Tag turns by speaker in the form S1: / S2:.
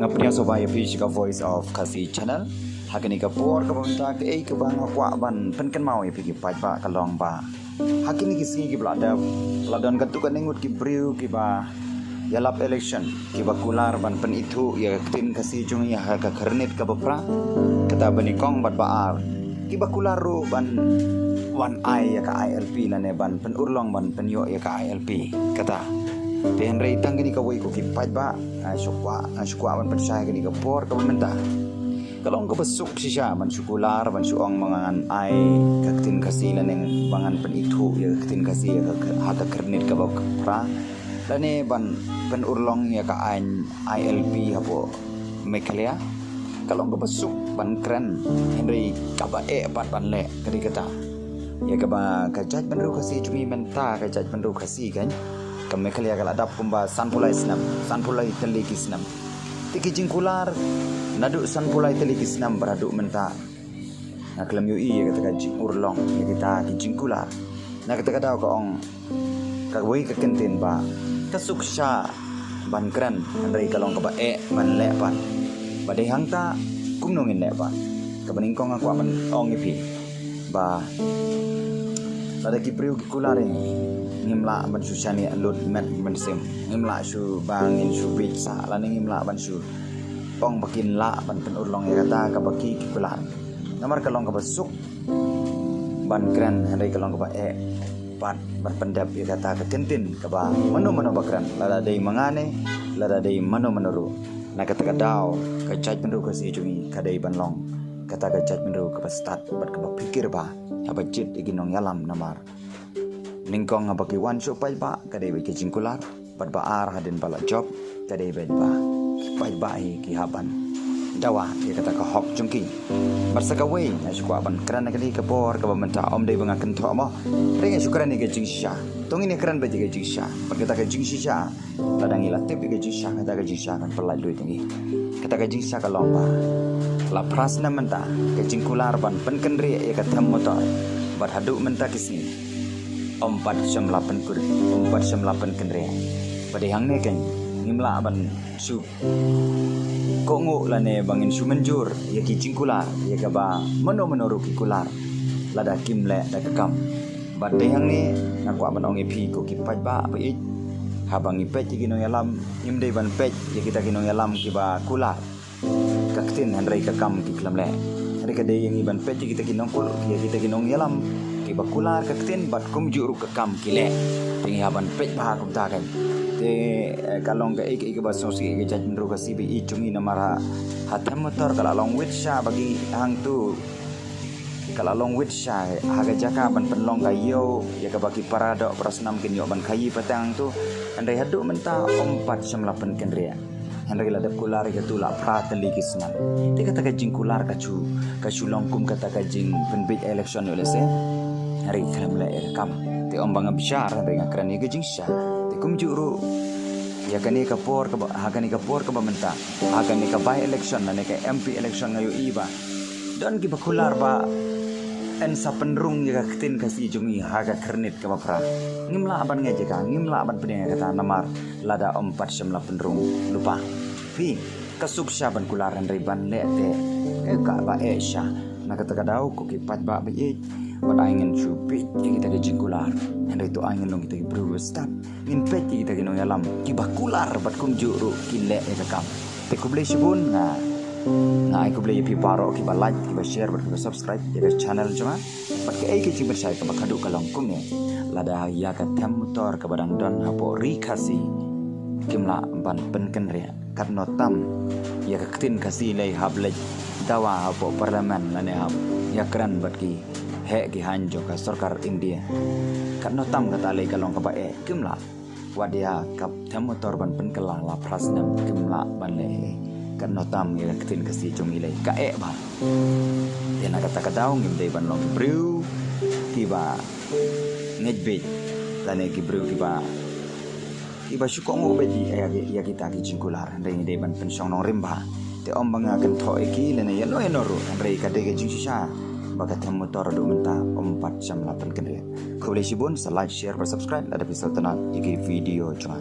S1: ngapnya sobaya fish ka voice of kasi channel hakini ka por ka pamita ke ka bang kwa ban penken mau ya pigi pa kalong ba hakini kisi ki blada ladon katu kan ningut ki briu ki ba yalap election ki ba kular ban pen itu ya tin kasi jung ya ka kernit ka bapra kata bani kong bat baar ki ba kular ru ban wan ai ya ka ILP na ne ban pen urlong ban pen yo ya ka ILP kata Tihan rei tang gini kawai ko kipat ba syukwa man percaya gini ka por ka menta kalau ko besuk siya man syukular man syuang mangan ai kaktin kasila neng mangan pen itu ya kaktin kasi ya hata kernit ka ba pra lane ban pen urlong ya ka an ILP hapo meklia kalau ko besuk ban kren henry ka ba pat ban le kadi kata ya ka ba kajat ban ru kasi cumi menta kajat ban ru kasi kan kami kali agak adap kumba sanpulai teliki senam tiki jingkular naduk sanpulai teliki senam beraduk menta nak kelam yui ya kata jing urlong ya kita jingkular nak kata kata ko ong kawai ke kentin ba kasuk sya ban keren andai kalong ka ba man le pan badai hangta kumnongin le pa kabaning kong aku aman ong ipi ba pada kipriu kularing ngimla ban su chani alut met ban sim ngimla su bangin su bit sa lan ngimla ban su pong bakin la ban pen urlong ya kata ka baki kular namar kalong ka basuk ban kren hari kalong ka ba pat ban pendap ya kata ka tintin ka ba mano bakran lada dei mangane lada dei mano ru na kata ka daw ka chat penru ka si jungi ka dei ban long kata ka chat penru ka start bat ka pikir ba apa cit iginong yalam namar ningkong ngabaki wan so pai ba kadai be jingkular bat ba ar hadin bala job kadai be ba pai ba ki haban dawa dia kata ka hok jungki barsaka we na suku aban kerana kali ka por ka menta om dei banga kan tho mo ringa syukuran ni ke jingsha tong ini keran be ke jingsha berkata ka jingsha ladang ila tip ke jingsha kata ka jingsha kan pelai duit tinggi kata ka jingsha ka lomba la prasna menta ke jingkular ban penkendri ya kata motor berhaduk menta kisni 4.8 kur 4.8 kendria pada hang ne kan ngimla ban su kongo lane bangin su menjur ya ki cingkular ya ka ba mano ki kular lada kimle da kam pada hang ne naku aban ong epi ko ki pat ba i habang ipet ki no yalam imdei ban pet ya kita ki no yalam ki ba kular kaktin handrai ka kam ki klamle hari ka dei yang iban pet kita ki no kul ya kita ki no yalam bakular kaktin bat kum juru ke kam kile tingi haban pej bah kum ta kan te kalong ke ik ba sosi ke jaj ndro ka sibi i chungi namara hatam motor kala long wit sha bagi hang tu kala long wit sha haga jaka ban penlong ka yo ya ka bagi parado prasnam kin yo ban kayi patang tu andai hadu menta 4.8 kendria Henry ladap kular ke tu la prateli kisman te kata ka jingkular ka chu longkum kata ka jing penbit election yo lese hari kalam la kam te ombang bisyar hari ngakrani ke jingsha te kum juru ya kani ka por ka hakani ka por ka menta hakani ka by election na ka MP election ngayo iba dan ki bakular ba en sa penrung ya ketin kasi jungi haga kernit ka pra ngimla aban ngaje ka ngimla aban pedeng kata namar lada 4.8 penrung lupa fi kasuk syaban kularan riban le te ka ba sya na kata kadau ko ki pat ba be pada ingin supit kita ke jingkular yang itu angin long kita berustat ingin pet kita ke yalam kibah kular bat kum juru kile ya kam te kublai sibun na aku beli piparo kibah like kibah share bat kibah subscribe ya channel cuma bat ke ai ke cing bersai kibah kadu kalong kum ne lada ya ka tem motor ke badang don hapo rikasi kimla ban penken ria karno tam ya kaktin kasi lay hablej dawa hapo parlemen lane hap ya keren bat ki he ki hanjo ka sarkar India karena tam kata lay kalong ka bae kimla wadia kap tem motor ban pen kala la prasnam kimla ban le karena tam ya ketin kasi jong ilay ka ba ya na kata ka daw ngim day ban long brew kiba ngejbet lane ki brew kiba syukong ubedi ya kita ki jingkular ndai day ban pen song nong rimba te om banga kan tho iki lane ya no enoru ndai ka de jing sisa baga tem motor do menta 4.8 kendria. Kau boleh sibun, like, share, subscribe. Ada episode tenang, iki video cuma.